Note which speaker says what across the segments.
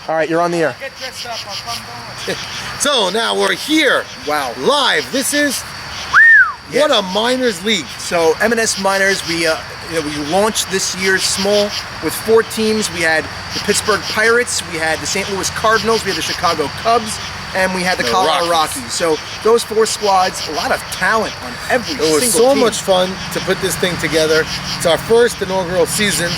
Speaker 1: All right, you're on the air.
Speaker 2: Get dressed up. I'll come down.
Speaker 3: So now we're here.
Speaker 1: Wow.
Speaker 3: Live. This is what a minors league.
Speaker 1: So M&S Minors, we launched this year small with 4 teams. We had the Pittsburgh Pirates, we had the St. Louis Cardinals, we had the Chicago Cubs, and we had the Colorado Rockies. So those 4 squads, a lot of talent on every single team.
Speaker 3: It was so much fun to put this thing together. It's our first inaugural season,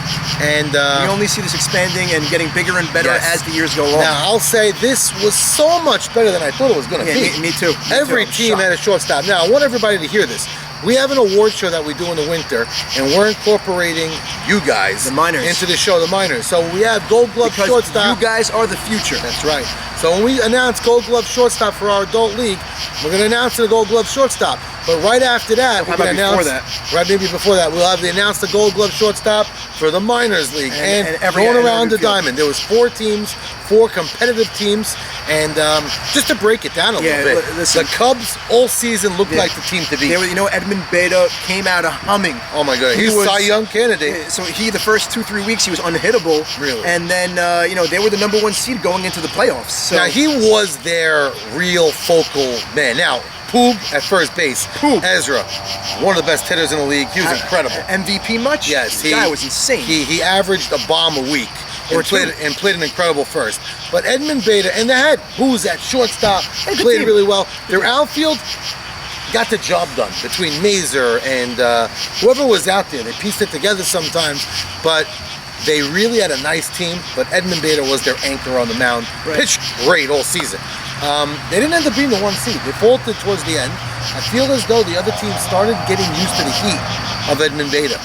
Speaker 3: and
Speaker 1: we only see this expanding and getting bigger and better as the years go on.
Speaker 3: Now I'll say this was so much better than I thought it was going to be.
Speaker 1: Me too.
Speaker 3: Every team had a shortstop. Now I want everybody to hear this. We have an award show that we do in the winter, and we're incorporating you guys,
Speaker 1: the minors,
Speaker 3: into the show, the minors. So we have Gold Glove shortstop.
Speaker 1: You guys are the future.
Speaker 3: That's right. So when we announce Gold Glove shortstop for our adult league, we're going to announce the Gold Glove shortstop. But right after that, we're going to announce. Maybe before that, we'll have the announce the Gold Glove shortstop for the minors league and going around the diamond. There was 4 teams, 4 competitive teams, and just to break it down a little bit, the Cubs all season looked like the team to beat.
Speaker 1: Edmund Beta came out humming.
Speaker 3: Oh my God, he's a Cy Young candidate.
Speaker 1: So the first 2-3 weeks he was unhittable.
Speaker 3: Really?
Speaker 1: And then they were the #1 seed going into the playoffs. So
Speaker 3: now he was their real focal man. Now Poog at first base. Ezra, one of the best hitters in the league. He was incredible.
Speaker 1: MVP much?
Speaker 3: Yes,
Speaker 1: the guy was insane.
Speaker 3: He averaged a bomb a week. And played an incredible first. But Edmund Beta, and they had Booz at shortstop, played really well. Their outfield got the job done between Mazer and whoever was out there. They pieced it together sometimes, but they really had a nice team. But Edmund Beta was their anchor on the mound. Pitched great all season. They didn't end up being the 1 seed. They faltered towards the end. I feel as though the other team started getting used to the heat of Edmund Beta.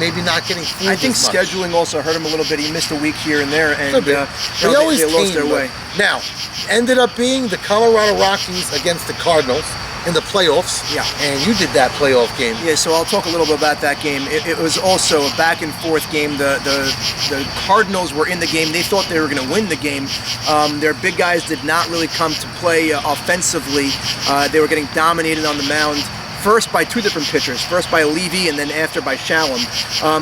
Speaker 3: Maybe not getting fooled.
Speaker 1: I think scheduling also hurt him a little bit. He missed a week here and there, and they lost their way.
Speaker 3: Now, ended up being the Colorado Rockies against the Cardinals in the playoffs.
Speaker 1: Yeah.
Speaker 3: And you did that playoff game.
Speaker 1: Yeah, so I'll talk a little bit about that game. It was also a back and forth game. The Cardinals were in the game. They thought they were going to win the game. Their big guys did not really come to play offensively. They were getting dominated on the mound. First by 2 different pitchers, first by Levy and then after by Shalom.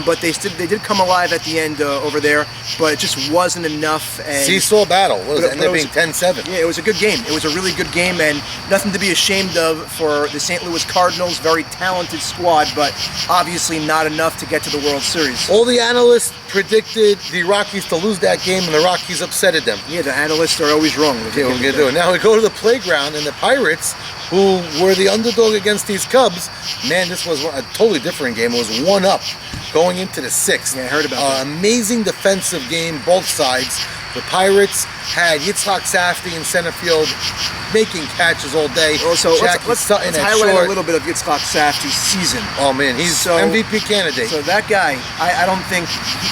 Speaker 1: But they did come alive at the end over there, but it just wasn't enough. And
Speaker 3: seesaw battle. It ended up being 10-7.
Speaker 1: Yeah, it was a good game. It was a really good game, and nothing to be ashamed of for the St. Louis Cardinals. Very talented squad, but obviously not enough to get to the World Series.
Speaker 3: All the analysts predicted the Rockies to lose that game, and the Rockies upsetted them.
Speaker 1: Yeah, the analysts are always wrong.
Speaker 3: Yeah, we're gonna do it. Now we go to the playground, and the Pirates, who were the underdog against these Cubs, man, this was a totally different game. It was 1-up going into the 6th.
Speaker 1: Yeah, I heard about that.
Speaker 3: Amazing defensive game, both sides. The Pirates had Yitzhak Safdie in center field making catches all day.
Speaker 1: Also, let's highlight a little bit of Yitzhak Safdie's season.
Speaker 3: Oh man, he's MVP candidate.
Speaker 1: So that guy, I don't think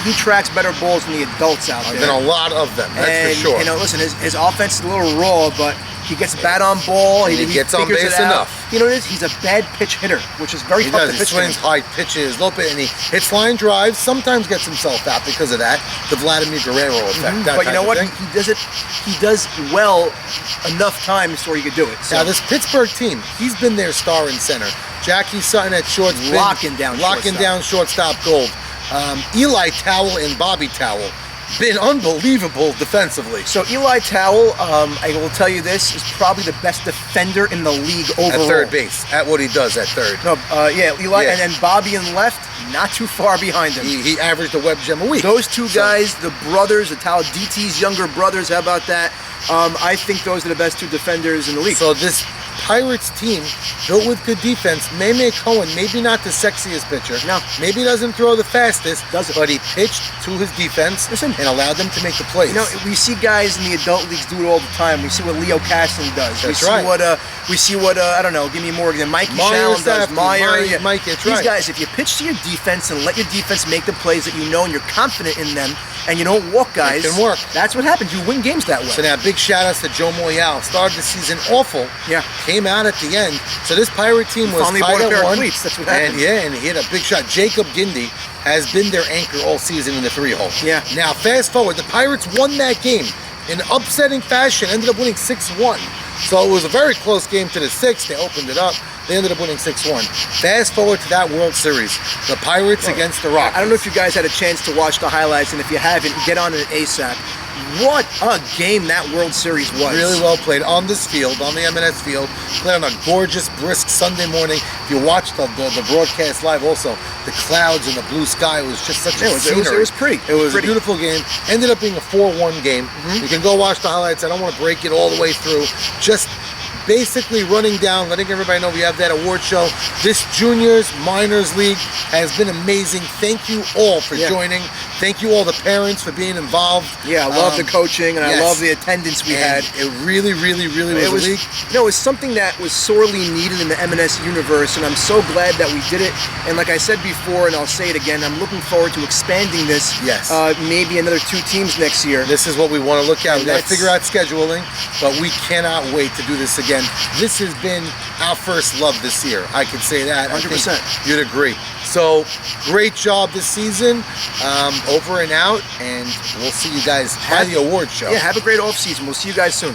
Speaker 1: he tracks better balls than the adults out there.
Speaker 3: Than a lot of them, that's for sure.
Speaker 1: Listen, his offense is a little raw, but he gets bat on ball. He
Speaker 3: gets on base enough.
Speaker 1: You know what it is? He's a bad pitch hitter, which is very tough to pitch.
Speaker 3: He swings high pitches, low pitch, and he hits line drives. Sometimes gets himself out because of that. The Vladimir Guerrero effect.
Speaker 1: But you know what? He does it. He does well enough times where he could do it. So.
Speaker 3: Now this Pittsburgh team, he's been their star in center. Jackie Sutton at short,
Speaker 1: locking down
Speaker 3: shortstop gold. Eli Towell and Bobby Towell. Been unbelievable defensively.
Speaker 1: So Eli Towell, I will tell you this, is probably the best defender in the league overall.
Speaker 3: At third base, at what he does at third.
Speaker 1: No, Eli, and then Bobby in left, not too far behind him.
Speaker 3: He averaged a web gem a week.
Speaker 1: Those 2 guys, the brothers, the Towell-DT's younger brothers, how about that? I think those are the best 2 defenders in the league.
Speaker 3: So this Pirates team, built with good defense. Meme Cohen, maybe not the sexiest pitcher.
Speaker 1: No.
Speaker 3: Maybe doesn't throw the fastest.
Speaker 1: Doesn't.
Speaker 3: But he pitched to his defense and allowed them to make the plays.
Speaker 1: We see guys in the adult leagues do it all the time. We see what Leo Caston does.
Speaker 3: That's right.
Speaker 1: We see what I don't know, give me more than Mikey Shalom does.
Speaker 3: Mike, that's right.
Speaker 1: These guys, if you pitch to your defense and let your defense make the plays that you know and you're confident in them, and you don't walk guys,
Speaker 3: it can work.
Speaker 1: That's what happens. You win games that way.
Speaker 3: So now, big shout outs to Joe Moyal. Started the season awful.
Speaker 1: Yeah.
Speaker 3: Came out at the end. So this Pirate team was tied at 1.
Speaker 1: That's what happened.
Speaker 3: And he had a big shot. Jacob Gindi has been their anchor all season in the 3-hole.
Speaker 1: Yeah.
Speaker 3: Now, fast forward, the Pirates won that game in upsetting fashion. Ended up winning 6-1. So it was a very close game to the 6th. They opened it up. They ended up winning 6-1. Fast forward to that World Series, the Pirates against the Rockies.
Speaker 1: I don't know if you guys had a chance to watch the highlights, and if you haven't, get on it ASAP. what a game that World Series was.
Speaker 3: Really well played on this field, on the M&S field. Played on a gorgeous, brisk Sunday morning. If you watched the broadcast live also, the clouds and the blue sky was just such a scenery.
Speaker 1: It was pretty.
Speaker 3: It was
Speaker 1: pretty.
Speaker 3: a beautiful game. Ended up being a 4-1 game. You can go watch the highlights. I don't want to break it all the way through. Just basically running down, letting everybody know we have that award show. This juniors minors league has been amazing. Thank you all for joining. Thank you all the parents for being involved.
Speaker 1: Yeah, I love the coaching and I
Speaker 3: yes.
Speaker 1: love the attendance we had.
Speaker 3: It really was a league.
Speaker 1: No, it was something that was sorely needed in the M&S universe, and I'm so glad that we did it. And like I said before, and I'll say it again, I'm looking forward to expanding this.
Speaker 3: Yes.
Speaker 1: Maybe another 2 teams next year.
Speaker 3: This is what we want to look at. We got to
Speaker 1: That's-
Speaker 3: figure out scheduling, but we cannot wait to do this again. This has been our first love this year. I could say that.
Speaker 1: 100%.
Speaker 3: I think you'd agree. So great job this season. Over and out, and we'll see you guys at the award show.
Speaker 1: Yeah, have a great off season. We'll see you guys soon.